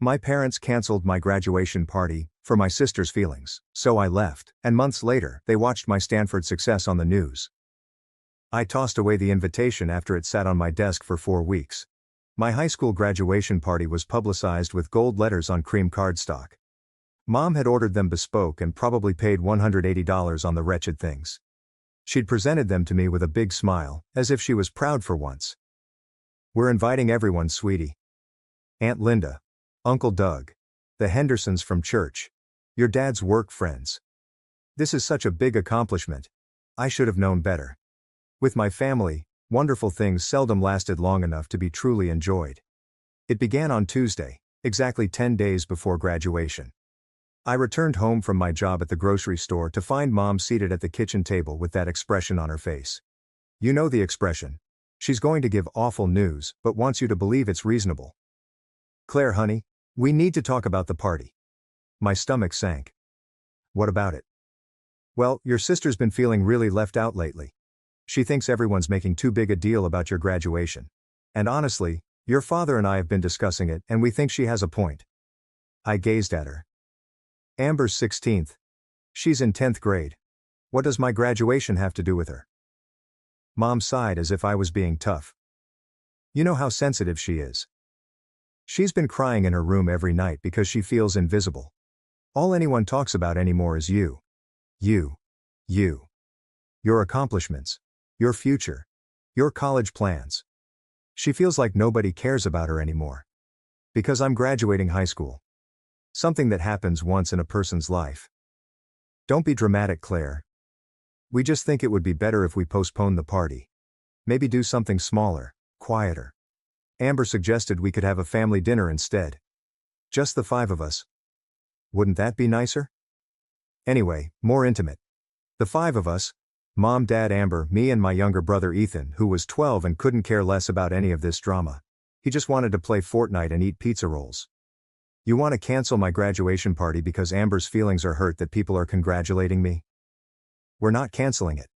My parents canceled my graduation party, for my sister's feelings, so I left, and months later, they watched my Stanford success on the news. I tossed away the invitation after it sat on my desk for 4 weeks. My high school graduation party was publicized with gold letters on cream cardstock. Mom had ordered them bespoke and probably paid $180 on the wretched things. She'd presented them to me with a big smile, as if she was proud for once. "We're inviting everyone, sweetie. Aunt Linda. Uncle Doug. The Hendersons from church. Your dad's work friends. This is such a big accomplishment. I should have known better. With my family, wonderful things seldom lasted long enough to be truly enjoyed." It began on Tuesday, exactly 10 days before graduation. I returned home from my job at the grocery store to find Mom seated at the kitchen table with that expression on her face. You know the expression. She's going to give awful news, but wants you to believe it's reasonable. "Claire, honey, we need to talk about the party." My stomach sank. "What about it?" "Well, your sister's been feeling really left out lately. She thinks everyone's making too big a deal about your graduation. And honestly, your father and I have been discussing it, and we think she has a point." I gazed at her. "Amber's 16th. She's in 10th grade. What does my graduation have to do with her?" Mom sighed as if I was being tough. "You know how sensitive she is. She's been crying in her room every night because she feels invisible. All anyone talks about anymore is you. You. Your accomplishments. Your future. Your college plans. She feels like nobody cares about her anymore. Because I'm graduating high school. Something that happens once in a person's life. Don't be dramatic, Claire. We just think it would be better if we postponed the party. Maybe do something smaller, quieter. Amber suggested we could have a family dinner instead. Just the 5 of us. Wouldn't that be nicer? Anyway, more intimate. The 5 of us. Mom, Dad, Amber, me and my younger brother Ethan, who was 12 and couldn't care less about any of this drama. He just wanted to play Fortnite and eat pizza rolls. "You want to cancel my graduation party because Amber's feelings are hurt that people are congratulating me?" "We're not canceling it.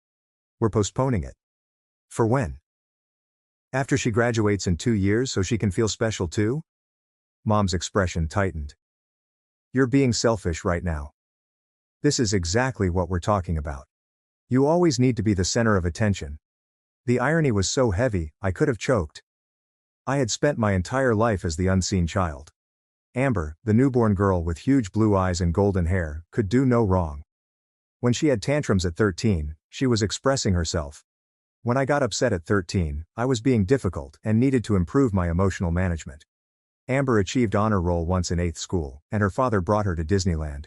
We're postponing it." "For when?" "After she graduates in 2 years so she can feel special too?" Mom's expression tightened. "You're being selfish right now. This is exactly what we're talking about. You always need to be the center of attention." The irony was so heavy, I could have choked. I had spent my entire life as the unseen child. Amber, the newborn girl with huge blue eyes and golden hair, could do no wrong. When she had tantrums at 13, she was expressing herself. When I got upset at 13, I was being difficult and needed to improve my emotional management. Amber achieved honor roll once in 8th school, and her father brought her to Disneyland.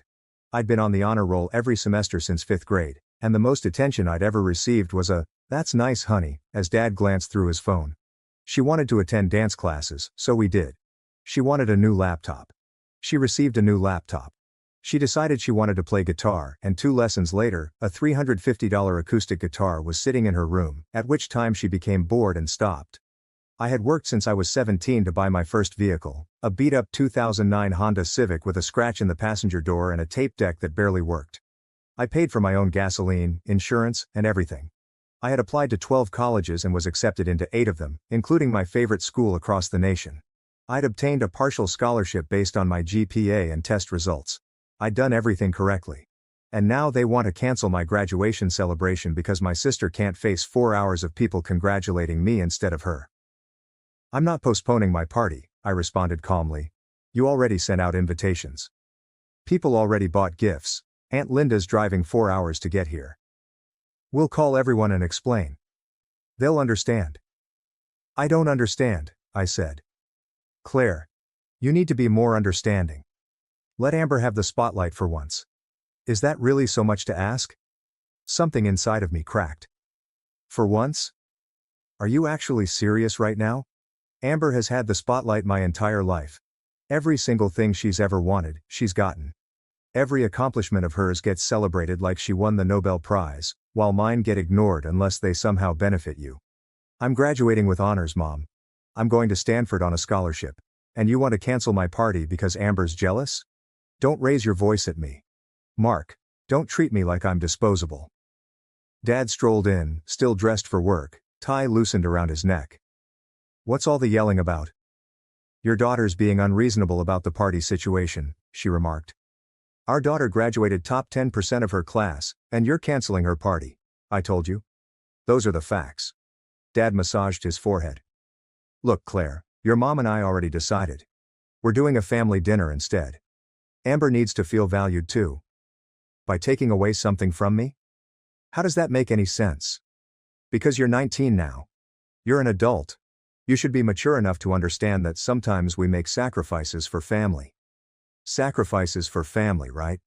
I'd been on the honor roll every semester since 5th grade, and the most attention I'd ever received was a, "That's nice, honey," as Dad glanced through his phone. She wanted to attend dance classes, so we did. She wanted a new laptop. She received a new laptop. She decided she wanted to play guitar, and 2 lessons later, a $350 acoustic guitar was sitting in her room, at which time she became bored and stopped. I had worked since I was 17 to buy my first vehicle, a beat-up 2009 Honda Civic with a scratch in the passenger door and a tape deck that barely worked. I paid for my own gasoline, insurance, and everything. I had applied to 12 colleges and was accepted into 8 of them, including my favorite school across the nation. I'd obtained a partial scholarship based on my GPA and test results. I'd done everything correctly. And now they want to cancel my graduation celebration because my sister can't face 4 hours of people congratulating me instead of her. "I'm not postponing my party," I responded calmly. "You already sent out invitations. People already bought gifts. Aunt Linda's driving 4 hours to get here. We'll call everyone and explain. They'll understand." "I don't understand," I said. "Claire. You need to be more understanding. Let Amber have the spotlight for once. Is that really so much to ask?" Something inside of me cracked. "For once? Are you actually serious right now? Amber has had the spotlight my entire life. Every single thing she's ever wanted, she's gotten. Every accomplishment of hers gets celebrated like she won the Nobel Prize, while mine get ignored unless they somehow benefit you. I'm graduating with honors, Mom. I'm going to Stanford on a scholarship. And you want to cancel my party because Amber's jealous? Don't raise your voice at me. Mark, don't treat me like I'm disposable." Dad strolled in, still dressed for work, tie loosened around his neck. "What's all the yelling about?" Your daughter's being unreasonable about the party situation, she remarked. Our daughter graduated top 10% of her class, and you're canceling her party. I told you. Those are the facts. Dad massaged his forehead. Look, Claire, your mom and I already decided. We're doing a family dinner instead. Amber needs to feel valued too. By taking away something from me? How does that make any sense? Because you're 19 now. You're an adult. You should be mature enough to understand that sometimes we make sacrifices for family. Sacrifices for family, right?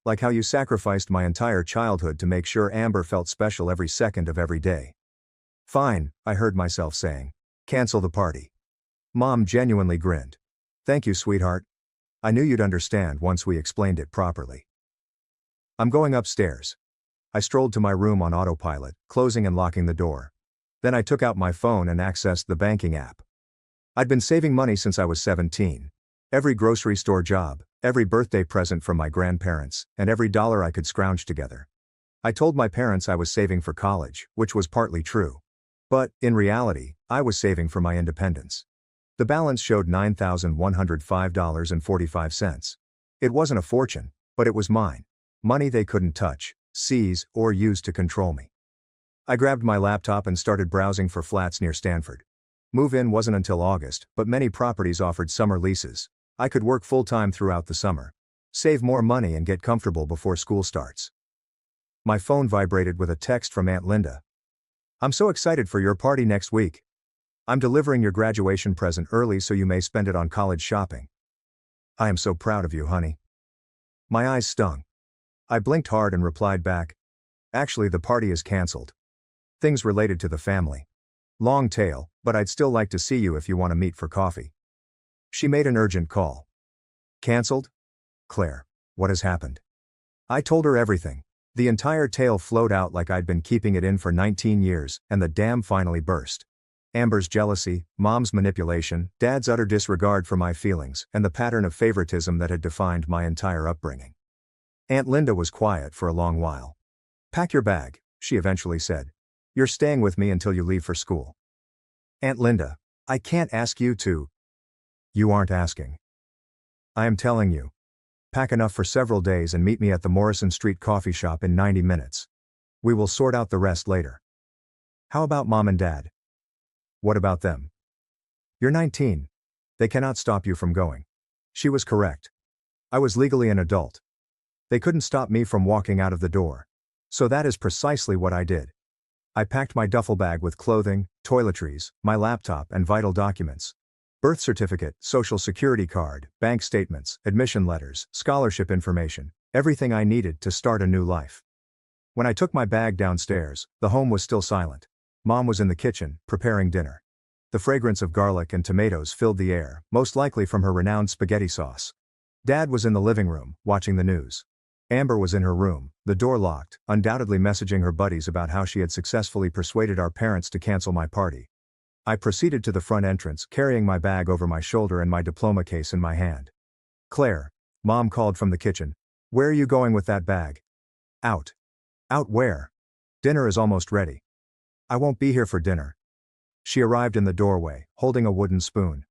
Like how you sacrificed my entire childhood to make sure Amber felt special every second of every day. Fine, I heard myself saying. Cancel the party. Mom genuinely grinned. Thank you, sweetheart. I knew you'd understand once we explained it properly. I'm going upstairs. I strolled to my room on autopilot, closing and locking the door. Then I took out my phone and accessed the banking app. I'd been saving money since I was 17. Every grocery store job, every birthday present from my grandparents, and every dollar I could scrounge together. I told my parents I was saving for college, which was partly true. But, in reality, I was saving for my independence. The balance showed $9,105.45. It wasn't a fortune, but it was mine. Money they couldn't touch, seize, or use to control me. I grabbed my laptop and started browsing for flats near Stanford. Move-in wasn't until August, but many properties offered summer leases. I could work full-time throughout the summer, save more money and get comfortable before school starts. My phone vibrated with a text from Aunt Linda. I'm so excited for your party next week. I'm delivering your graduation present early so you may spend it on college shopping. I am so proud of you, honey. My eyes stung. I blinked hard and replied back. Actually, the party is canceled. Things related to the family. Long tale, but I'd still like to see you if you want to meet for coffee. She made an urgent call. Cancelled? Claire, what has happened? I told her everything. The entire tale flowed out like I'd been keeping it in for 19 years, and the dam finally burst. Amber's jealousy, Mom's manipulation, Dad's utter disregard for my feelings, and the pattern of favoritism that had defined my entire upbringing. Aunt Linda was quiet for a long while. Pack your bag, she eventually said. You're staying with me until you leave for school. Aunt Linda, I can't ask you to. You aren't asking. I am telling you. Pack enough for several days and meet me at the Morrison Street coffee shop in 90 minutes. We will sort out the rest later. How about Mom and Dad? What about them? You're 19. They cannot stop you from going. She was correct. I was legally an adult. They couldn't stop me from walking out of the door. So that is precisely what I did. I packed my duffel bag with clothing, toiletries, my laptop and vital documents. Birth certificate, social security card, bank statements, admission letters, scholarship information, everything I needed to start a new life. When I took my bag downstairs, the home was still silent. Mom was in the kitchen, preparing dinner. The fragrance of garlic and tomatoes filled the air, most likely from her renowned spaghetti sauce. Dad was in the living room, watching the news. Amber was in her room, the door locked, undoubtedly messaging her buddies about how she had successfully persuaded our parents to cancel my party. I proceeded to the front entrance, carrying my bag over my shoulder and my diploma case in my hand. Claire, Mom called from the kitchen. Where are you going with that bag? Out. Out where? Dinner is almost ready. I won't be here for dinner. She arrived in the doorway, holding a wooden spoon.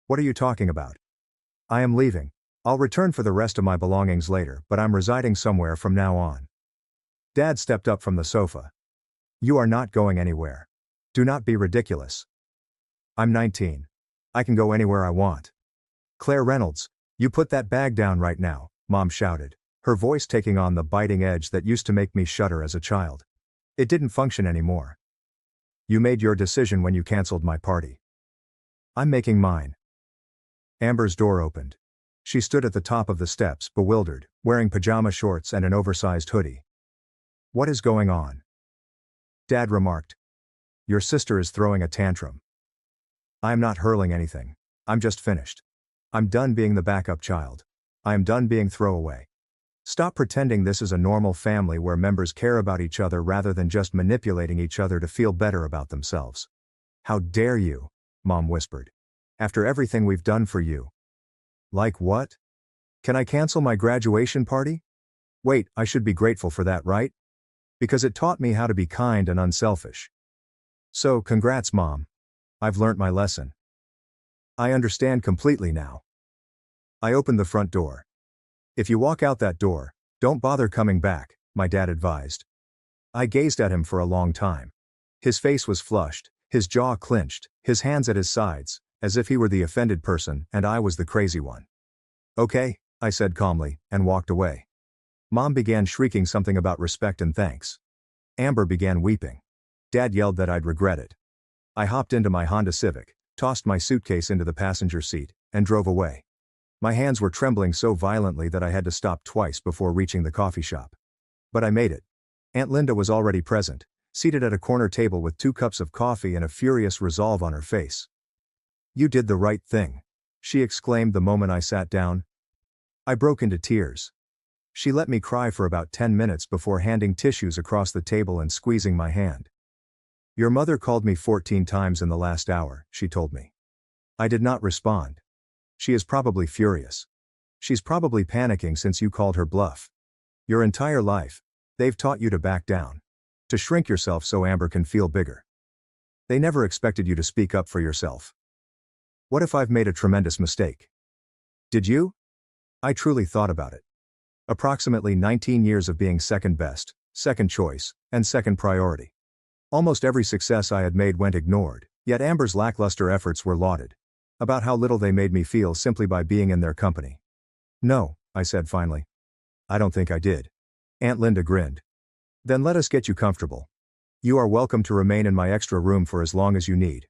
What are you talking about? I am leaving. I'll return for the rest of my belongings later, but I'm residing somewhere from now on. Dad stepped up from the sofa. You are not going anywhere. Do not be ridiculous. I'm 19. I can go anywhere I want. Claire Reynolds, you put that bag down right now, Mom shouted, her voice taking on the biting edge that used to make me shudder as a child. It didn't function anymore. You made your decision when you canceled my party. I'm making mine. Amber's door opened. She stood at the top of the steps, bewildered, wearing pajama shorts and an oversized hoodie. What is going on? Dad remarked. Your sister is throwing a tantrum. I am not hurling anything. I'm just finished. I'm done being the backup child. I am done being throwaway. Stop pretending this is a normal family where members care about each other rather than just manipulating each other to feel better about themselves. How dare you, Mom whispered. After everything we've done for you. Like what? Can I cancel my graduation party? Wait, I should be grateful for that, right? Because it taught me how to be kind and unselfish. So, congrats, Mom. I've learnt my lesson. I understand completely now. I opened the front door. If you walk out that door, don't bother coming back, my dad advised. I gazed at him for a long time. His face was flushed, his jaw clenched, his hands at his sides, as if he were the offended person and I was the crazy one. Okay, I said calmly, and walked away. Mom began shrieking something about respect and thanks. Amber began weeping. Dad yelled that I'd regret it. I hopped into my Honda Civic, tossed my suitcase into the passenger seat, and drove away. My hands were trembling so violently that I had to stop twice before reaching the coffee shop. But I made it. Aunt Linda was already present, seated at a corner table with 2 cups of coffee and a furious resolve on her face. "You did the right thing," she exclaimed the moment I sat down. I broke into tears. She let me cry for about 10 minutes before handing tissues across the table and squeezing my hand. "Your mother called me 14 times in the last hour," she told me. I did not respond. "She is probably furious. She's probably panicking since you called her bluff. Your entire life, they've taught you to back down. To shrink yourself so Amber can feel bigger. They never expected you to speak up for yourself. What if I've made a tremendous mistake? Did you?" I truly thought about it. Approximately 19 years of being second best, second choice, and second priority. Almost every success I had made went ignored, yet Amber's lackluster efforts were lauded. About how little they made me feel simply by being in their company. "No," I said finally. "I don't think I did." Aunt Linda grinned. "Then let us get you comfortable. You are welcome to remain in my extra room for as long as you need.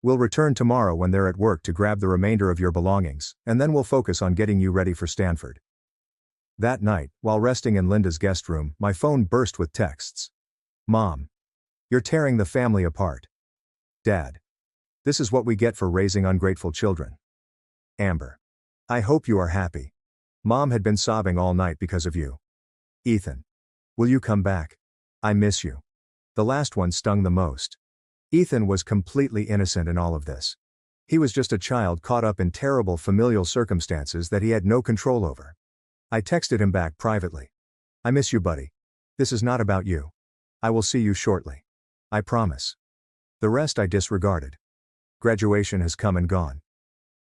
We'll return tomorrow when they're at work to grab the remainder of your belongings, and then we'll focus on getting you ready for Stanford." That night, while resting in Linda's guest room, my phone burst with texts. "Mom. You're tearing the family apart. Dad. This is what we get for raising ungrateful children. Amber. I hope you are happy. Mom had been sobbing all night because of you. Ethan. Will you come back? I miss you." The last one stung the most. Ethan was completely innocent in all of this. He was just a child caught up in terrible familial circumstances that he had no control over. I texted him back privately. "I miss you, buddy. This is not about you. I will see you shortly. I promise." The rest I disregarded. Graduation has come and gone.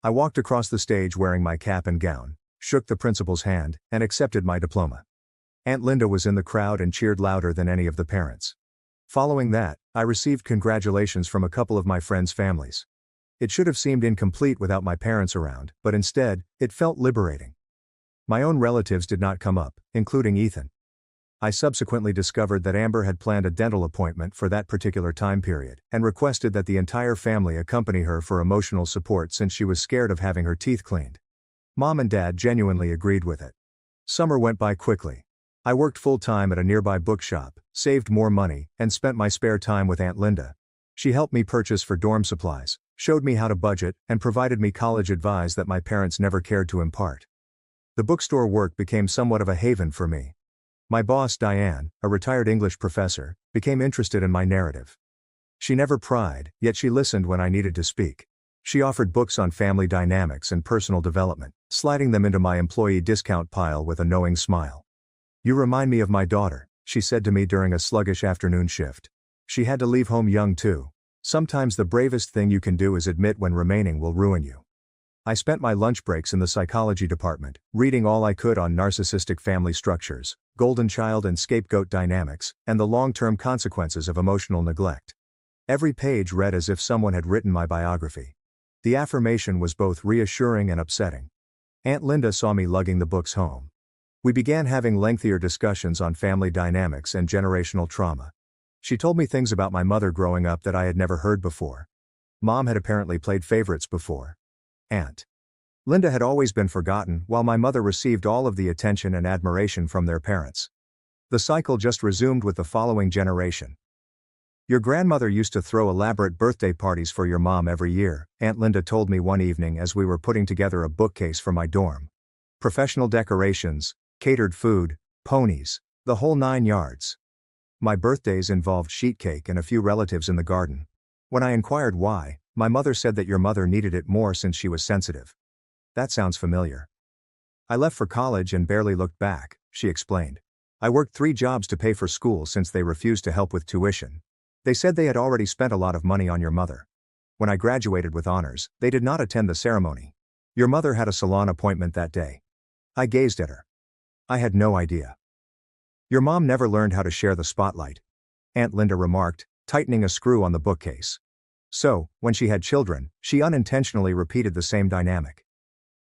I walked across the stage wearing my cap and gown, shook the principal's hand, and accepted my diploma. Aunt Linda was in the crowd and cheered louder than any of the parents. Following that, I received congratulations from a couple of my friends' families. It should have seemed incomplete without my parents around, but instead, it felt liberating. My own relatives did not come up, including Ethan. I subsequently discovered that Amber had planned a dental appointment for that particular time period, and requested that the entire family accompany her for emotional support since she was scared of having her teeth cleaned. Mom and Dad genuinely agreed with it. Summer went by quickly. I worked full-time at a nearby bookshop, saved more money, and spent my spare time with Aunt Linda. She helped me purchase for dorm supplies, showed me how to budget, and provided me college advice that my parents never cared to impart. The bookstore work became somewhat of a haven for me. My boss, Diane, a retired English professor, became interested in my narrative. She never pried, yet she listened when I needed to speak. She offered books on family dynamics and personal development, sliding them into my employee discount pile with a knowing smile. "You remind me of my daughter," she said to me during a sluggish afternoon shift. She had to leave home young too. Sometimes the bravest thing you can do is admit when remaining will ruin you. I spent my lunch breaks in the psychology department, reading all I could on narcissistic family structures, golden child and scapegoat dynamics, and the long-term consequences of emotional neglect. Every page read as if someone had written my biography. The affirmation was both reassuring and upsetting. Aunt Linda saw me lugging the books home. We began having lengthier discussions on family dynamics and generational trauma. She told me things about my mother growing up that I had never heard before. Mom had apparently played favorites before. Aunt Linda had always been forgotten, while my mother received all of the attention and admiration from their parents. The cycle just resumed with the following generation. "Your grandmother used to throw elaborate birthday parties for your mom every year," Aunt Linda told me one evening as we were putting together a bookcase for my dorm. "Professional decorations, catered food, ponies, the whole 9 yards. My birthdays involved sheet cake and a few relatives in the garden. When I inquired why, my mother said that your mother needed it more since she was sensitive." That sounds familiar. "I left for college and barely looked back," she explained. "I worked 3 jobs to pay for school since they refused to help with tuition. They said they had already spent a lot of money on your mother. when I graduated with honors, they did not attend the ceremony. Your mother had a salon appointment that day. I gazed at her. I had no idea. Your mom never learned how to share the spotlight, Aunt Linda remarked, tightening a screw on the bookcase. So, when she had children, she unintentionally repeated the same dynamic.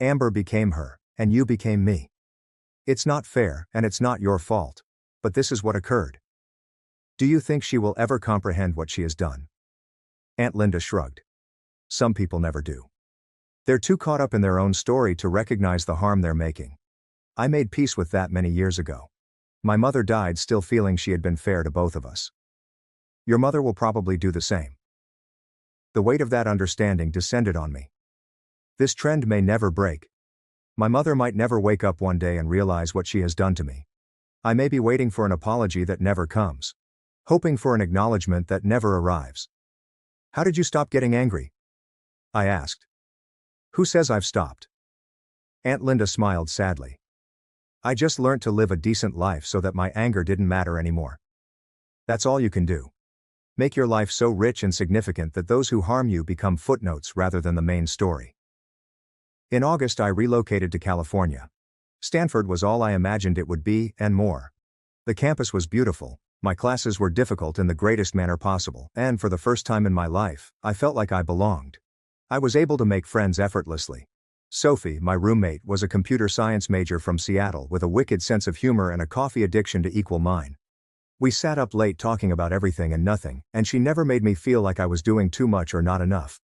Amber became her, and you became me. It's not fair, and it's not your fault. But this is what occurred. Do you think she will ever comprehend what she has done? Aunt Linda shrugged. Some people never do. They're too caught up in their own story to recognize the harm they're making. I made peace with that many years ago. My mother died still feeling she had been fair to both of us. Your mother will probably do the same. The weight of that understanding descended on me. This trend may never break. My mother might never wake up one day and realize what she has done to me. I may be waiting for an apology that never comes. Hoping for an acknowledgement that never arrives. How did you stop getting angry? I asked. Who says I've stopped? Aunt Linda smiled sadly. I just learned to live a decent life so that my anger didn't matter anymore. That's all you can do. Make your life so rich and significant that those who harm you become footnotes rather than the main story. In August, I relocated to California. Stanford was all I imagined it would be, and more. The campus was beautiful, my classes were difficult in the greatest manner possible, and for the first time in my life, I felt like I belonged. I was able to make friends effortlessly. Sophie, my roommate, was a computer science major from Seattle with a wicked sense of humor and a coffee addiction to equal mine. We sat up late talking about everything and nothing, and she never made me feel like I was doing too much or not enough.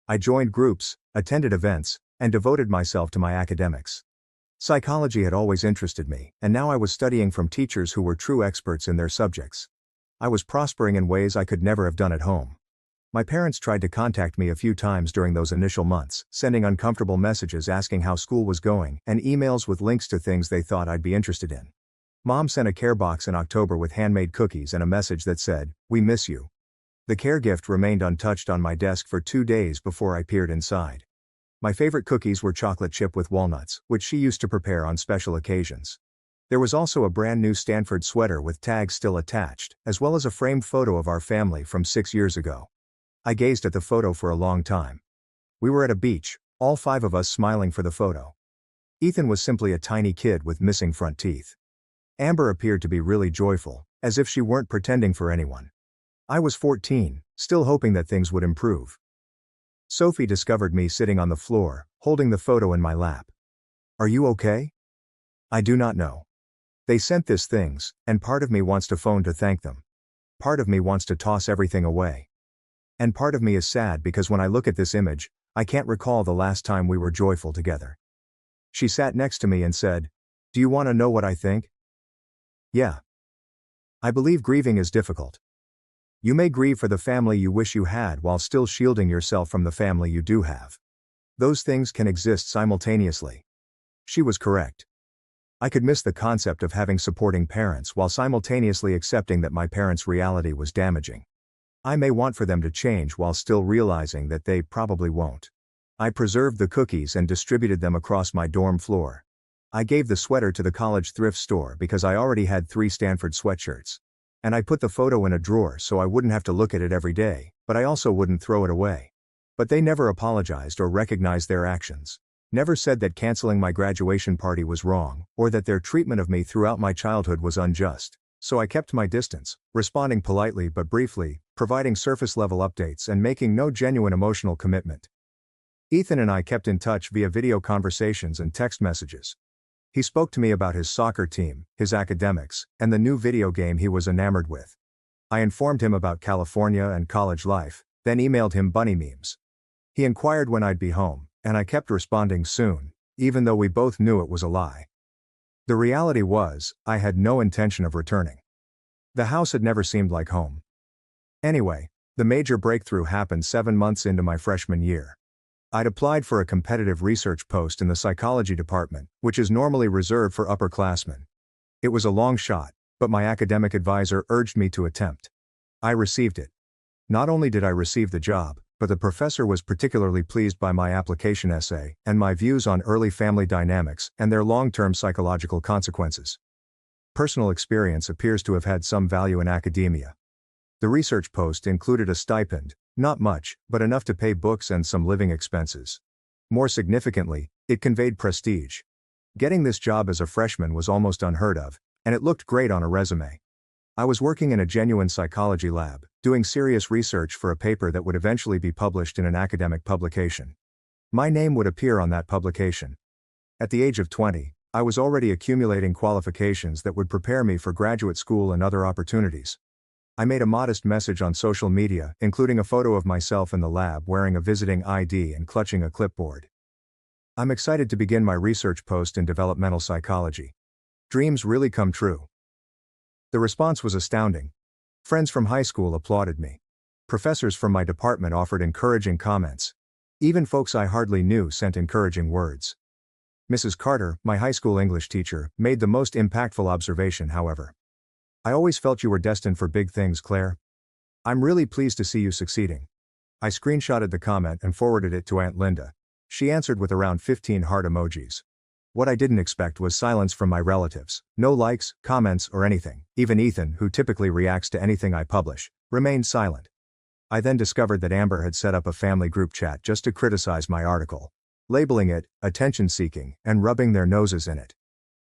I joined groups, attended events, and devoted myself to my academics. Psychology had always interested me, and now I was studying from teachers who were true experts in their subjects. I was prospering in ways I could never have done at home. My parents tried to contact me a few times during those initial months, sending uncomfortable messages asking how school was going, and emails with links to things they thought I'd be interested in. Mom sent a care box in October with handmade cookies and a message that said, "We miss you." The care gift remained untouched on my desk for 2 days before I peered inside. My favorite cookies were chocolate chip with walnuts, which she used to prepare on special occasions. There was also a brand new Stanford sweater with tags still attached, as well as a framed photo of our family from 6 years ago. I gazed at the photo for a long time. We were at a beach, all 5 of us smiling for the photo. Ethan was simply a tiny kid with missing front teeth. Amber appeared to be really joyful, as if she weren't pretending for anyone. I was 14, still hoping that things would improve. Sophie discovered me sitting on the floor, holding the photo in my lap. Are you okay? I do not know. They sent these things, and part of me wants to phone to thank them. Part of me wants to toss everything away. And part of me is sad because when I look at this image, I can't recall the last time we were joyful together. She sat next to me and said, "Do you want to know what I think?" Yeah. I believe grieving is difficult. You may grieve for the family you wish you had while still shielding yourself from the family you do have. Those things can exist simultaneously. She was correct. I could miss the concept of having supporting parents while simultaneously accepting that my parents' reality was damaging. I may want for them to change while still realizing that they probably won't. I preserved the cookies and distributed them across my dorm floor. I gave the sweater to the college thrift store because I already had 3 Stanford sweatshirts. And I put the photo in a drawer so I wouldn't have to look at it every day, but I also wouldn't throw it away. But they never apologized or recognized their actions. Never said that canceling my graduation party was wrong, or that their treatment of me throughout my childhood was unjust. So I kept my distance, responding politely but briefly, providing surface-level updates and making no genuine emotional commitment. Ethan and I kept in touch via video conversations and text messages. He spoke to me about his soccer team, his academics, and the new video game he was enamored with. I informed him about California and college life, then emailed him bunny memes. He inquired when I'd be home, and I kept responding soon, even though we both knew it was a lie. The reality was, I had no intention of returning. The house had never seemed like home. Anyway, the major breakthrough happened 7 months into my freshman year. I'd applied for a competitive research post in the psychology department, which is normally reserved for upperclassmen. It was a long shot, but my academic advisor urged me to attempt. I received it. Not only did I receive the job, but the professor was particularly pleased by my application essay and my views on early family dynamics and their long-term psychological consequences. Personal experience appears to have had some value in academia. The research post included a stipend, Not much, but enough to pay books and some living expenses. More significantly, it conveyed prestige. Getting this job as a freshman was almost unheard of, and it looked great on a resume. I was working in a genuine psychology lab, doing serious research for a paper that would eventually be published in an academic publication. My name would appear on that publication. At the age of 20, I was already accumulating qualifications that would prepare me for graduate school and other opportunities. I made a modest message on social media, including a photo of myself in the lab wearing a visiting ID and clutching a clipboard. I'm excited to begin my research post in developmental psychology. Dreams really come true. The response was astounding. Friends from high school applauded me. Professors from my department offered encouraging comments. Even folks I hardly knew sent encouraging words. Mrs. Carter, my high school English teacher, made the most impactful observation, however. I always felt you were destined for big things, Claire. I'm really pleased to see you succeeding. I screenshotted the comment and forwarded it to Aunt Linda. She answered with around 15 heart emojis. What I didn't expect was silence from my relatives. No likes, comments, or anything. Even Ethan, who typically reacts to anything I publish, remained silent. I then discovered that Amber had set up a family group chat just to criticize my article, labeling it attention-seeking and rubbing their noses in it.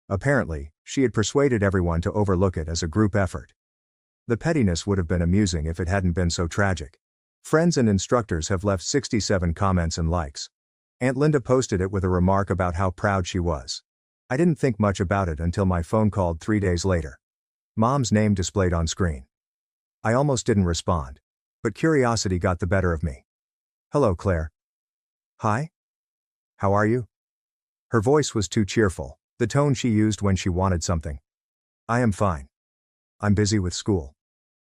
Apparently, she had persuaded everyone to overlook it as a group effort. The pettiness would have been amusing if it hadn't been so tragic. Friends and instructors have left 67 comments and likes. Aunt Linda posted it with a remark about how proud she was. I didn't think much about it until my phone called 3 days later. Mom's name displayed on screen. I almost didn't respond. But curiosity got the better of me. Hello, Claire. Hi? How are you? Her voice was too cheerful, the tone she used when she wanted something. I am fine. I'm busy with school.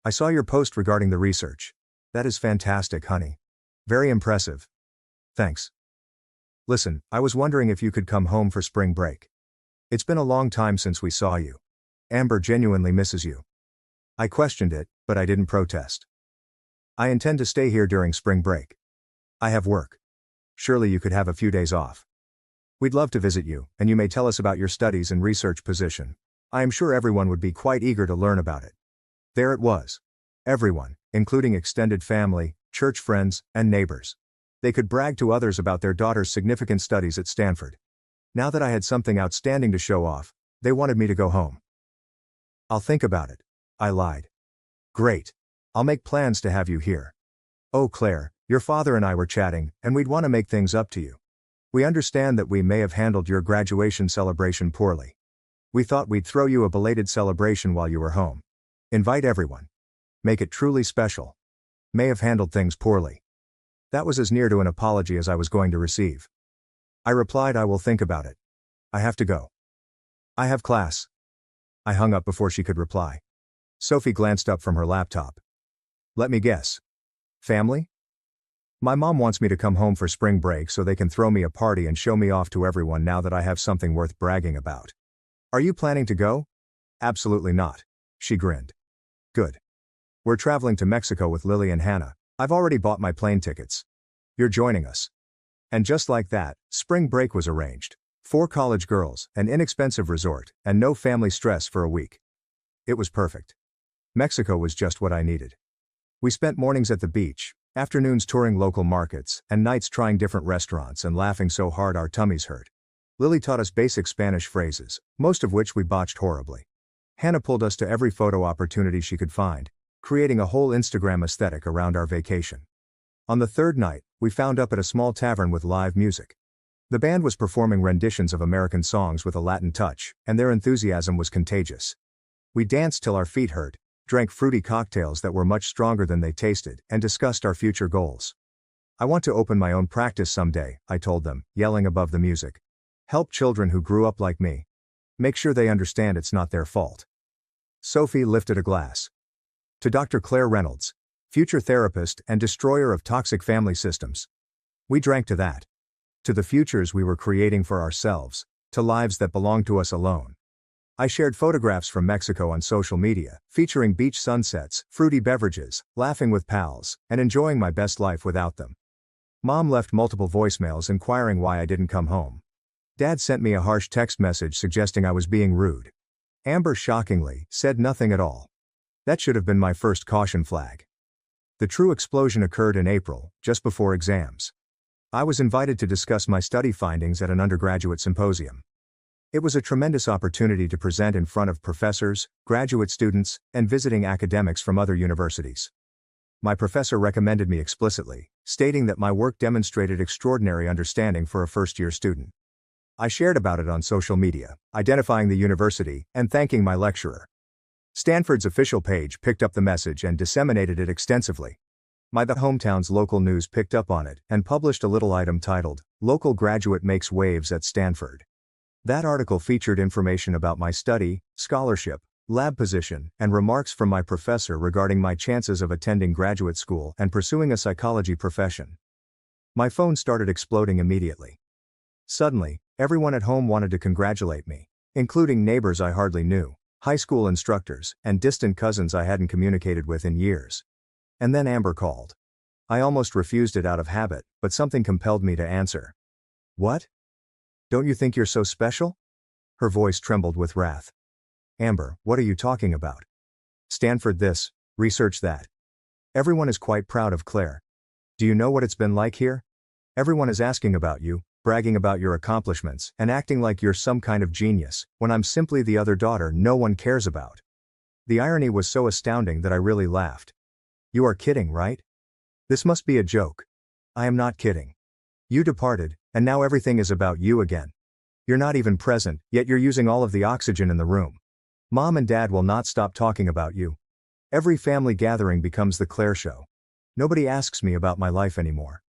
I saw your post regarding the research. That is fantastic, honey. Very impressive. Thanks. Listen, I was wondering if you could come home for spring break. It's been a long time since we saw you. Amber genuinely misses you. I questioned it, but I didn't protest. I intend to stay here during spring break. I have work. Surely you could have a few days off. We'd love to visit you, and you may tell us about your studies and research position. I am sure everyone would be quite eager to learn about it. There it was. Everyone, including extended family, church friends, and neighbors. They could brag to others about their daughter's significant studies at Stanford. Now that I had something outstanding to show off, they wanted me to go home. I'll think about it. I lied. Great. I'll make plans to have you here. Oh, Claire, your father and I were chatting, and we'd want to make things up to you. We understand that we may have handled your graduation celebration poorly. We thought we'd throw you a belated celebration while you were home. Invite everyone. Make it truly special. May have handled things poorly. That was as near to an apology as I was going to receive. I replied, I will think about it. I have to go. I have class. I hung up before she could reply. Sophie glanced up from her laptop. Let me guess. Family? My mom wants me to come home for spring break so they can throw me a party and show me off to everyone now that I have something worth bragging about. Are you planning to go? Absolutely not. She grinned. Good. We're traveling to Mexico with Lily and Hannah. I've already bought my plane tickets. You're joining us. And just like that, spring break was arranged. 4 college girls, an inexpensive resort, and no family stress for a week. It was perfect. Mexico was just what I needed. We spent mornings at the beach, afternoons touring local markets, and nights trying different restaurants and laughing so hard our tummies hurt. Lily taught us basic Spanish phrases, most of which we botched horribly. Hannah pulled us to every photo opportunity she could find, creating a whole Instagram aesthetic around our vacation. On the 3rd night, we found up at a small tavern with live music. The band was performing renditions of American songs with a Latin touch, and their enthusiasm was contagious. We danced till our feet hurt, drank fruity cocktails that were much stronger than they tasted, and discussed our future goals. I want to open my own practice someday, I told them, yelling above the music. Help children who grew up like me. Make sure they understand it's not their fault. Sophie lifted a glass. To Dr. Claire Reynolds, future therapist and destroyer of toxic family systems. We drank to that. To the futures we were creating for ourselves, to lives that belong to us alone. I shared photographs from Mexico on social media, featuring beach sunsets, fruity beverages, laughing with pals, and enjoying my best life without them. Mom left multiple voicemails inquiring why I didn't come home. Dad sent me a harsh text message suggesting I was being rude. Amber shockingly said nothing at all. That should have been my first caution flag. The true explosion occurred in April, just before exams. I was invited to discuss my study findings at an undergraduate symposium. It was a tremendous opportunity to present in front of professors, graduate students, and visiting academics from other universities. My professor recommended me explicitly, stating that my work demonstrated extraordinary understanding for a first-year student. I shared about it on social media, identifying the university, and thanking my lecturer. Stanford's official page picked up the message and disseminated it extensively. My hometown's local news picked up on it and published a little item titled, "Local Graduate Makes Waves at Stanford." That article featured information about my study, scholarship, lab position, and remarks from my professor regarding my chances of attending graduate school and pursuing a psychology profession. My phone started exploding immediately. Suddenly, everyone at home wanted to congratulate me, including neighbors I hardly knew, high school instructors, and distant cousins I hadn't communicated with in years. And then Amber called. I almost refused it out of habit, but something compelled me to answer. "What? Don't you think you're so special?" Her voice trembled with wrath. "Amber, what are you talking about? Stanford this, research that. Everyone is quite proud of Claire. Do you know what it's been like here? Everyone is asking about you, bragging about your accomplishments, and acting like you're some kind of genius, when I'm simply the other daughter no one cares about." The irony was so astounding that I really laughed. "You are kidding, right? This must be a joke." "I am not kidding. You departed, and now everything is about you again. You're not even present, yet you're using all of the oxygen in the room. Mom and Dad will not stop talking about you. Every family gathering becomes the Claire show. Nobody asks me about my life anymore."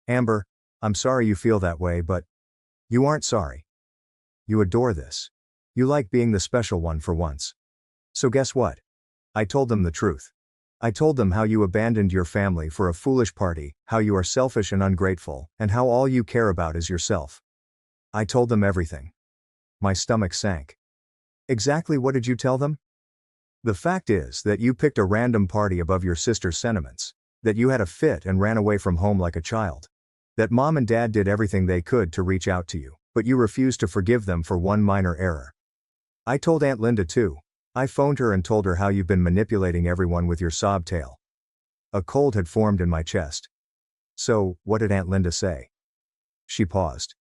"Amber, I'm sorry you feel that way, but you aren't sorry. You adore this. You like being the special one for once. So guess what?" I told them the truth. I told them how you abandoned your family for a foolish party, how you are selfish and ungrateful, and how all you care about is yourself. I told them everything. My stomach sank. "Exactly what did you tell them?" "The fact is that you picked a random party above your sister's sentiments, that you had a fit and ran away from home like a child, that Mom and Dad did everything they could to reach out to you, but you refused to forgive them for one minor error. I told Aunt Linda too. I phoned her and told her how you've been manipulating everyone with your sob tale." A cold had formed in my chest. "So, what did Aunt Linda say?" She paused.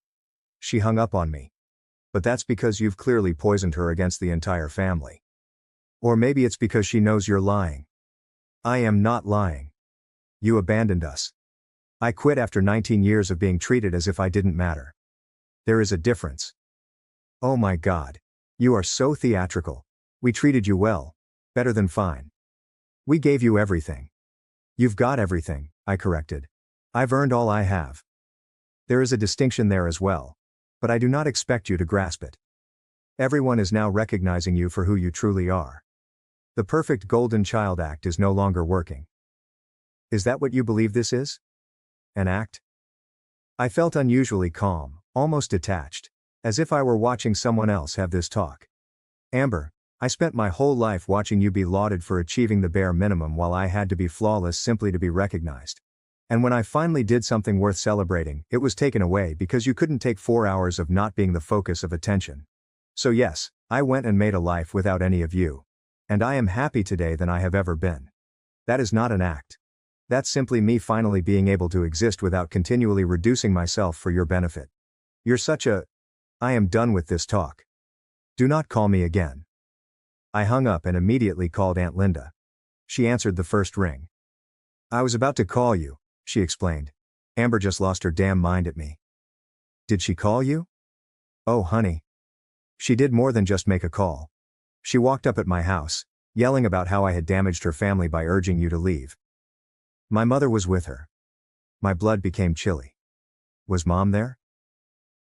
"She hung up on me. But that's because you've clearly poisoned her against the entire family. Or maybe it's because she knows you're lying." "I am not lying. You abandoned us. I quit after 19 years of being treated as if I didn't matter. There is a difference." "Oh my God. You are so theatrical. We treated you well. Better than fine. We gave you everything." "You've got everything," I corrected. "I've earned all I have." "There is a distinction there as well. But I do not expect you to grasp it. Everyone is now recognizing you for who you truly are. The perfect golden child act is no longer working." "Is that what you believe this is? An act?" I felt unusually calm, almost detached, as if I were watching someone else have this talk. "Amber, I spent my whole life watching you be lauded for achieving the bare minimum while I had to be flawless simply to be recognized. And when I finally did something worth celebrating, it was taken away because you couldn't take 4 hours of not being the focus of attention. So yes, I went and made a life without any of you. And I am happy today than I have ever been. That is not an act. That's simply me finally being able to exist without continually reducing myself for your benefit. You're such a... I am done with this talk. Do not call me again." I hung up and immediately called Aunt Linda. She answered the first ring. "I was about to call you," she explained. "Amber just lost her damn mind at me." "Did she call you?" "Oh honey. She did more than just make a call. She walked up at my house, yelling about how I had damaged her family by urging you to leave. My mother was with her." My blood became chilly. "Was Mom there?"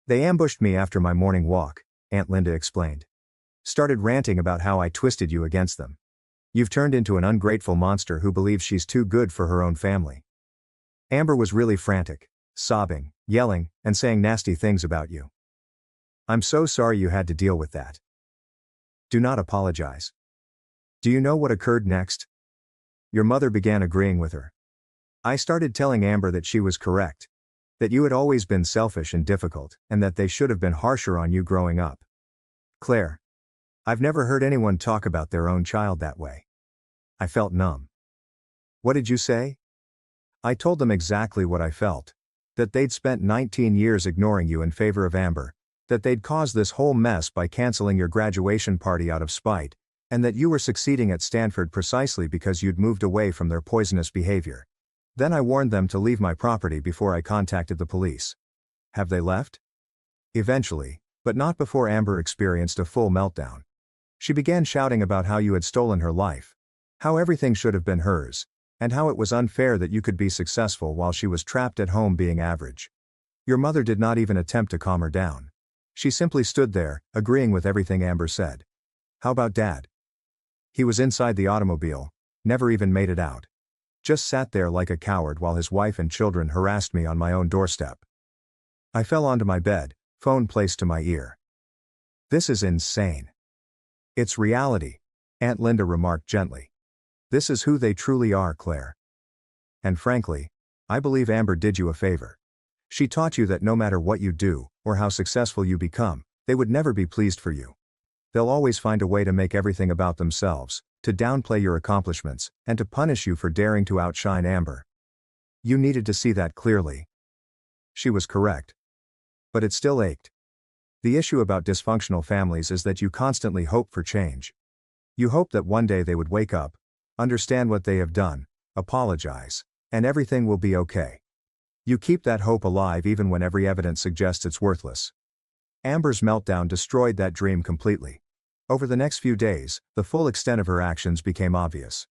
"They ambushed me after my morning walk," Aunt Linda explained. "Started ranting about how I twisted you against them. You've turned into an ungrateful monster who believes she's too good for her own family." Amber was really frantic, sobbing, yelling, and saying nasty things about you. "I'm so sorry you had to deal with that. Do not apologize." "Do you know what occurred next?" Your mother began agreeing with her. I started telling Amber that she was correct. That you had always been selfish and difficult, and that they should have been harsher on you growing up. Claire. I've never heard anyone talk about their own child that way. I felt numb. What did you say? I told them exactly what I felt. That they'd spent 19 years ignoring you in favor of Amber. That they'd caused this whole mess by canceling your graduation party out of spite. And that you were succeeding at Stanford precisely because you'd moved away from their poisonous behavior. Then I warned them to leave my property before I contacted the police. Have they left? Eventually, but not before Amber experienced a full meltdown. She began shouting about how you had stolen her life. How everything should have been hers. And how it was unfair that you could be successful while she was trapped at home being average. Your mother did not even attempt to calm her down. She simply stood there, agreeing with everything Amber said. How about Dad? He was inside the automobile, never even made it out. Just sat there like a coward while his wife and children harassed me on my own doorstep. I fell onto my bed, phone placed to my ear. This is insane. It's reality, Aunt Linda remarked gently. This is who they truly are, Claire. And frankly, I believe Amber did you a favor. She taught you that no matter what you do, or how successful you become, they would never be pleased for you. They'll always find a way to make everything about themselves, to downplay your accomplishments, and to punish you for daring to outshine Amber. You needed to see that clearly. She was correct. But it still ached. The issue about dysfunctional families is that you constantly hope for change. You hope that one day they would wake up, understand what they have done, apologize, and everything will be okay. You keep that hope alive even when every evidence suggests it's worthless. Amber's meltdown destroyed that dream completely. Over the next few days, the full extent of her actions became obvious.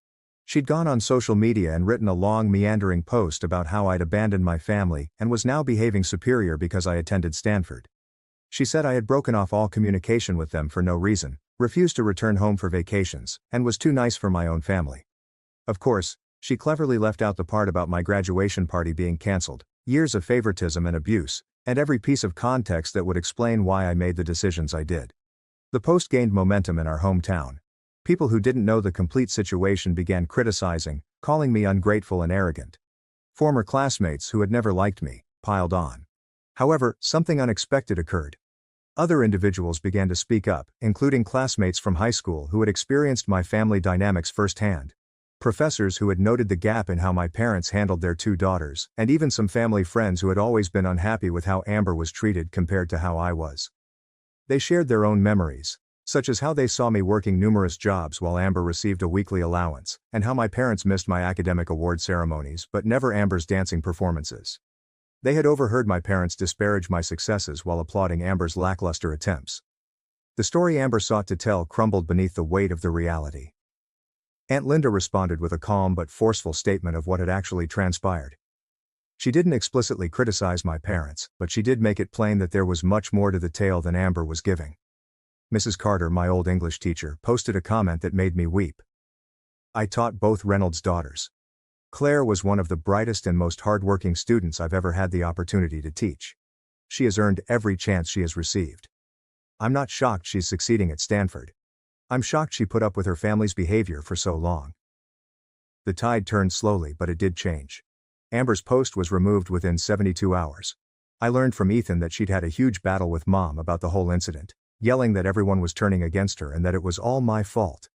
She'd gone on social media and written a long meandering post about how I'd abandoned my family and was now behaving superior because I attended Stanford. She said I had broken off all communication with them for no reason, refused to return home for vacations, and was too nice for my own family. Of course, she cleverly left out the part about my graduation party being cancelled, years of favoritism and abuse, and every piece of context that would explain why I made the decisions I did. The post gained momentum in our hometown. People who didn't know the complete situation began criticizing, calling me ungrateful and arrogant. Former classmates who had never liked me piled on. However, something unexpected occurred. Other individuals began to speak up, including classmates from high school who had experienced my family dynamics firsthand. Professors who had noted the gap in how my parents handled their two daughters, and even some family friends who had always been unhappy with how Amber was treated compared to how I was. They shared their own memories, such as how they saw me working numerous jobs while Amber received a weekly allowance, and how my parents missed my academic award ceremonies but never Amber's dancing performances. They had overheard my parents disparage my successes while applauding Amber's lackluster attempts. The story Amber sought to tell crumbled beneath the weight of the reality. Aunt Linda responded with a calm but forceful statement of what had actually transpired. She didn't explicitly criticize my parents, but she did make it plain that there was much more to the tale than Amber was giving. Mrs. Carter, my old English teacher, posted a comment that made me weep. I taught both Reynolds' daughters. Claire was one of the brightest and most hardworking students I've ever had the opportunity to teach. She has earned every chance she has received. I'm not shocked she's succeeding at Stanford. I'm shocked she put up with her family's behavior for so long. The tide turned slowly, but it did change. Amber's post was removed within 72 hours. I learned from Ethan that she'd had a huge battle with Mom about the whole incident, yelling that everyone was turning against her and that it was all my fault.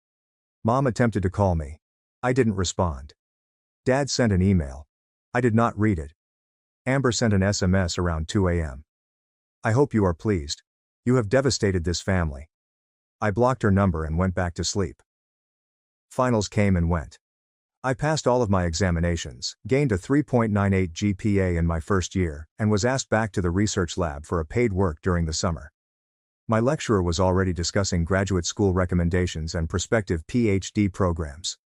Mom attempted to call me. I didn't respond. Dad sent an email. I did not read it. Amber sent an SMS around 2 a.m. I hope you are pleased. You have devastated this family. I blocked her number and went back to sleep. Finals came and went. I passed all of my examinations, gained a 3.98 GPA in my first year, and was asked back to the research lab for a paid work during the summer. My lecturer was already discussing graduate school recommendations and prospective PhD programs.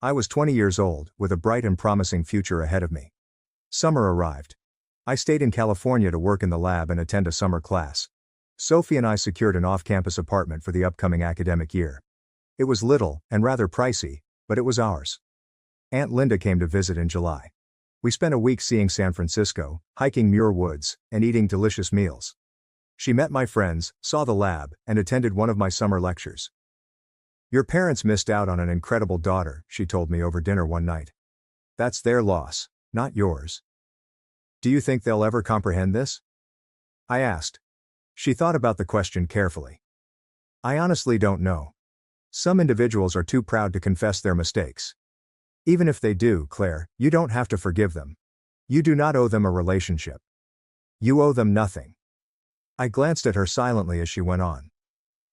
I was 20 years old, with a bright and promising future ahead of me. Summer arrived. I stayed in California to work in the lab and attend a summer class. Sophie and I secured an off-campus apartment for the upcoming academic year. It was little, and rather pricey, but it was ours. Aunt Linda came to visit in July. We spent a week seeing San Francisco, hiking Muir Woods, and eating delicious meals. She met my friends, saw the lab, and attended one of my summer lectures. Your parents missed out on an incredible daughter, she told me over dinner one night. That's their loss, not yours. Do you think they'll ever comprehend this? I asked. She thought about the question carefully. I honestly don't know. Some individuals are too proud to confess their mistakes. Even if they do, Claire, you don't have to forgive them. You do not owe them a relationship. You owe them nothing. I glanced at her silently as she went on.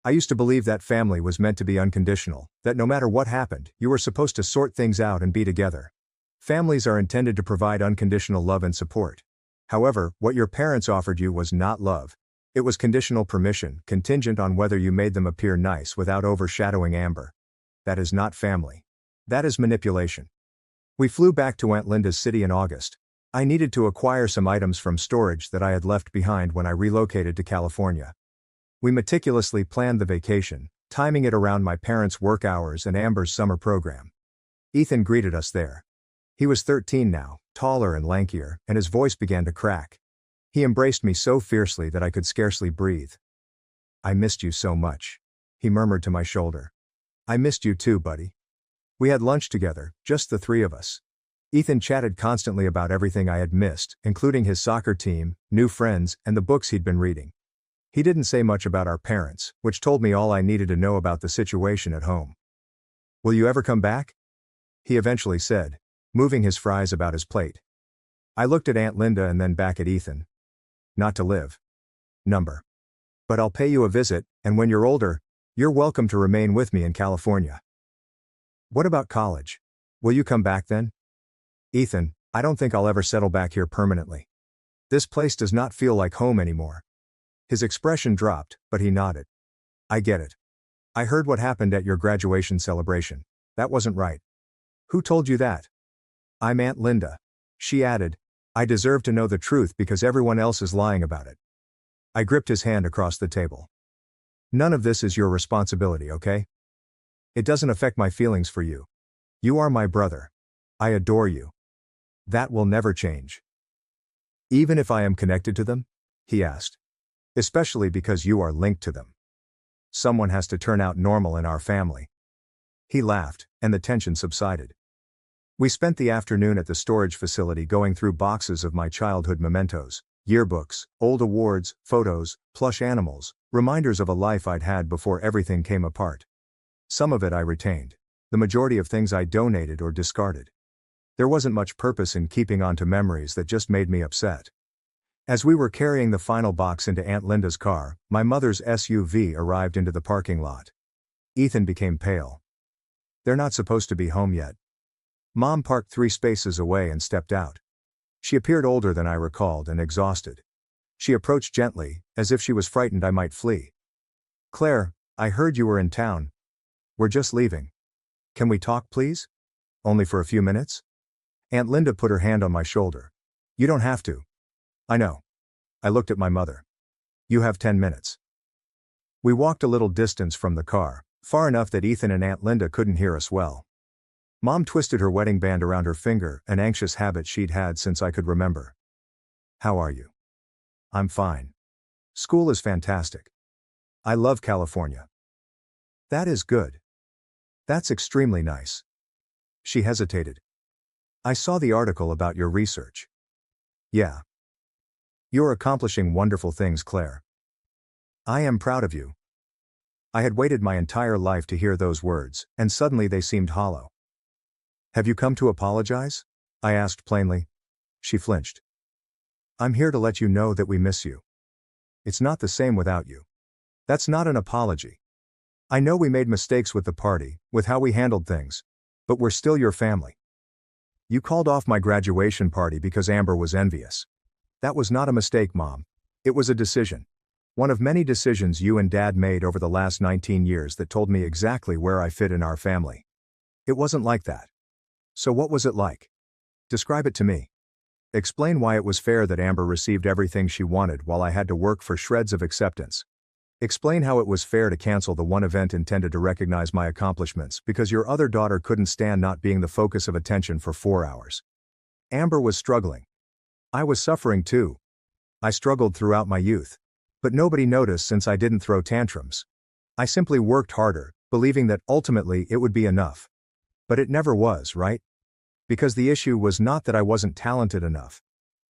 I used to believe that family was meant to be unconditional, that no matter what happened, you were supposed to sort things out and be together. Families are intended to provide unconditional love and support. However, what your parents offered you was not love. It was conditional permission, contingent on whether you made them appear nice without overshadowing Amber. That is not family. That is manipulation. We flew back to Aunt Linda's city in August. I needed to acquire some items from storage that I had left behind when I relocated to California. We meticulously planned the vacation, timing it around my parents' work hours and Amber's summer program. Ethan greeted us there. He was 13 now, taller and lankier, and his voice began to crack. He embraced me so fiercely that I could scarcely breathe. "I missed you so much," he murmured to my shoulder. "I missed you too, buddy." We had lunch together, just the three of us. Ethan chatted constantly about everything I had missed, including his soccer team, new friends, and the books he'd been reading. He didn't say much about our parents, which told me all I needed to know about the situation at home. "Will you ever come back?" he eventually said, moving his fries about his plate. I looked at Aunt Linda and then back at Ethan. "Not to live. Number. But I'll pay you a visit, and when you're older, you're welcome to remain with me in California." "What about college? Will you come back then?" "Ethan, I don't think I'll ever settle back here permanently. This place does not feel like home anymore." His expression dropped, but he nodded. "I get it. I heard what happened at your graduation celebration. That wasn't right." "Who told you that?" "I'm Aunt Linda." She added, "I deserve to know the truth because everyone else is lying about it." I gripped his hand across the table. "None of this is your responsibility, okay? It doesn't affect my feelings for you. You are my brother. I adore you. That will never change." "Even if I am connected to them?" he asked. "Especially because you are linked to them. Someone has to turn out normal in our family." He laughed, and the tension subsided. We spent the afternoon at the storage facility going through boxes of my childhood mementos, yearbooks, old awards, photos, plush animals, reminders of a life I'd had before everything came apart. Some of it I retained. The majority of things I donated or discarded. There wasn't much purpose in keeping on to memories that just made me upset. As we were carrying the final box into Aunt Linda's car, my mother's SUV arrived into the parking lot. Ethan became pale. "They're not supposed to be home yet." Mom parked 3 spaces away and stepped out. She appeared older than I recalled and exhausted. She approached gently, as if she was frightened I might flee. "Claire, I heard you were in town. We're just leaving. Can we talk, please? Only for a few minutes?" Aunt Linda put her hand on my shoulder. "You don't have to." "I know." I looked at my mother. "You have 10 minutes. We walked a little distance from the car, far enough that Ethan and Aunt Linda couldn't hear us well. Mom twisted her wedding band around her finger, an anxious habit she'd had since I could remember. "How are you?" "I'm fine. School is fantastic. I love California." "That is good. That's extremely nice." She hesitated. "I saw the article about your research." "Yeah. You're accomplishing wonderful things, Claire. I am proud of you." I had waited my entire life to hear those words, and suddenly they seemed hollow. "Have you come to apologize?" I asked plainly. She flinched. "I'm here to let you know that we miss you. It's not the same without you." "That's not an apology. I know we made mistakes with the party, with how we handled things. But we're still your family. You called off my graduation party because Amber was envious. That was not a mistake, Mom. It was a decision. One of many decisions you and Dad made over the last 19 years that told me exactly where I fit in our family. It wasn't like that. So what was it like? Describe it to me. Explain why it was fair that Amber received everything she wanted while I had to work for shreds of acceptance. Explain how it was fair to cancel the one event intended to recognize my accomplishments because your other daughter couldn't stand not being the focus of attention for 4 hours. Amber was struggling. I was suffering too. I struggled throughout my youth. But nobody noticed since I didn't throw tantrums. I simply worked harder, believing that ultimately it would be enough. But it never was, right? Because the issue was not that I wasn't talented enough.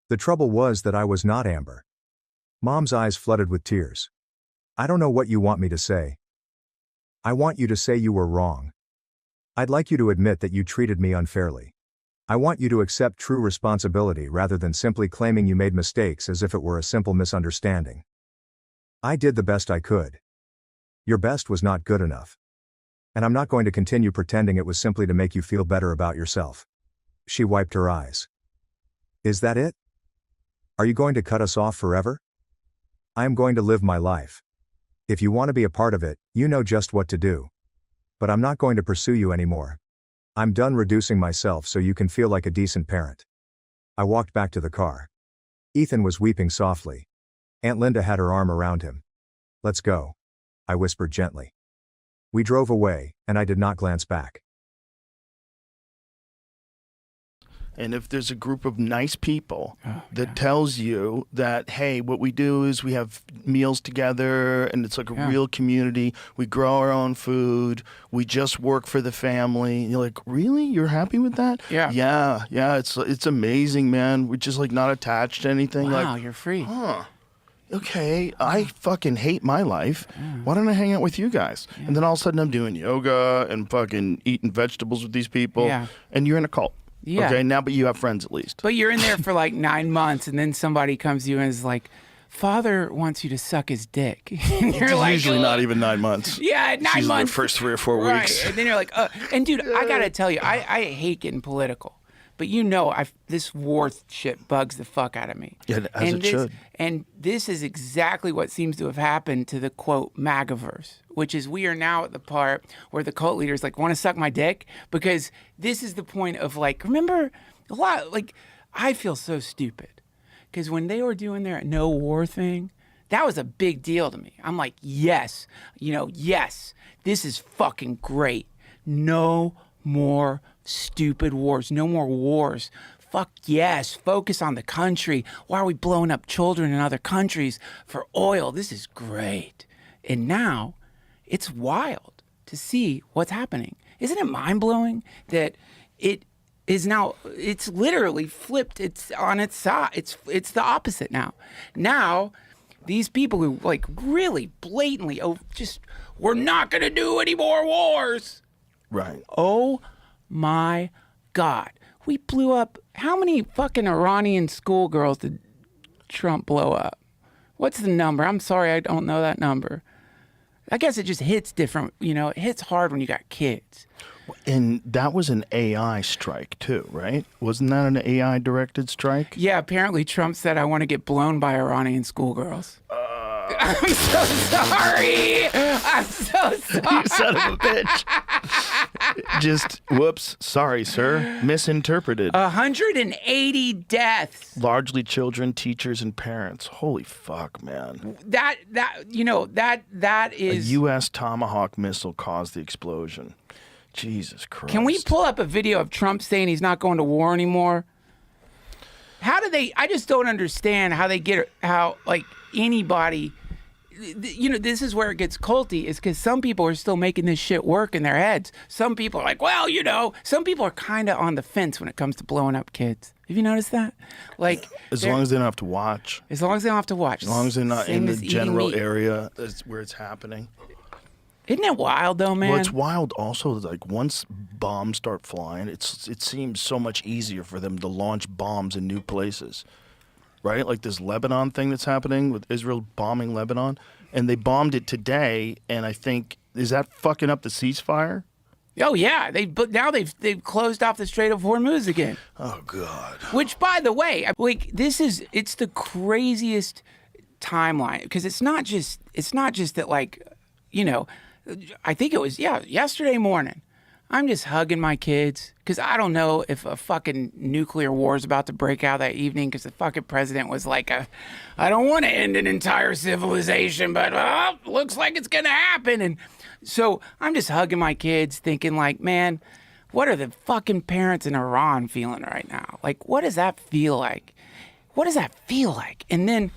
The trouble was that I was not Amber. Mom's eyes flooded with tears. I don't know what you want me to say. I want you to say you were wrong. I'd like you to admit that you treated me unfairly. I want you to accept true responsibility rather than simply claiming you made mistakes as if it were a simple misunderstanding. I did the best I could. Your best was not good enough. And I'm not going to continue pretending it was simply to make you feel better about yourself. She wiped her eyes. Is that it? Are you going to cut us off forever? I am going to live my life. If you want to be a part of it, you know just what to do. But I'm not going to pursue you anymore. I'm done reducing myself so you can feel like a decent parent. I walked back to the car. Ethan was weeping softly. Aunt Linda had her arm around him. Let's go, I whispered gently. We drove away, and I did not glance back. And if there's a group of nice people that tells you that, hey, what we do is we have meals together and it's like a real community. We grow our own food. We just work for the family. And you're like, really? You're happy with that? Yeah. Yeah. It's amazing, man. We're just like not attached to anything. Wow, like, you're free. Huh. Okay, I fucking hate my life. Why don't I hang out with you guys? And then all of a sudden I'm doing yoga and fucking eating vegetables with these people. Yeah. And you're in a cult. Yeah. Okay, now but you have friends at least. But you're in there for like 9 months, and then somebody comes to you and is like, Father wants you to suck his dick. And you're like, usually not even 9 months. Yeah, 9 usually months. The first 3 or 4 right. weeks. And then you're like, and dude, I gotta tell you, I hate getting political. But you know, this war shit bugs the fuck out of me. Yeah, as it should. And this is exactly what seems to have happened to the, quote, MAGAverse, which is we are now at the part where the cult leaders, like, want to suck my dick. Because this is the point of, like, remember, a lot, like, I feel so stupid. Because when they were doing their no war thing, that was a big deal to me. I'm like, yes, yes, this is fucking great. No more stupid wars. No more wars. Fuck yes. Focus on the country. Why are we blowing up children in other countries for oil? This is great. And now it's wild to see what's happening. Isn't it mind-blowing that it is now, it's literally flipped. It's on its side. It's the opposite now. Now, these people who like really blatantly, we're not going to do any more wars. Right. Oh my God. We blew up, how many fucking Iranian schoolgirls did Trump blow up? What's the number? I'm sorry, I don't know that number. I guess it just hits different, it hits hard when you got kids. And that was an AI strike too, right? Wasn't that an AI directed strike? Yeah, apparently Trump said, I want to get blown by Iranian schoolgirls. I'm so sorry. I'm so sorry. You son of a bitch. Just, whoops, sorry, sir. Misinterpreted. 180 deaths. Largely children, teachers, and parents. Holy fuck, man. That is... A U.S. Tomahawk missile caused the explosion. Jesus Christ. Can we pull up a video of Trump saying he's not going to war anymore? How do they... I just don't understand how they get... How, like, anybody... this is where it gets culty, is because some people are still making this shit work in their heads. Some people are like, well, some people are kind of on the fence when it comes to blowing up kids. Have you noticed that? Like, as long as they don't have to watch. As long as they don't have to watch. As long as they're not in the general area where it's happening. Isn't it wild though, man? Well, it's wild also, like once bombs start flying, it seems so much easier for them to launch bombs in new places. Right? Like this Lebanon thing that's happening with Israel bombing Lebanon. And they bombed it today, and I think, is that fucking up the ceasefire? Oh, yeah. Now they've closed off the Strait of Hormuz again. Oh, God. Which, by the way, like, it's the craziest timeline. Because it's not just that, like, I think it was, yesterday morning. I'm just hugging my kids because I don't know if a fucking nuclear war is about to break out that evening because the fucking president was like, I don't want to end an entire civilization, but looks like it's going to happen. And so I'm just hugging my kids thinking like, man, what are the fucking parents in Iran feeling right now? Like, what does that feel like? What does that feel like? And then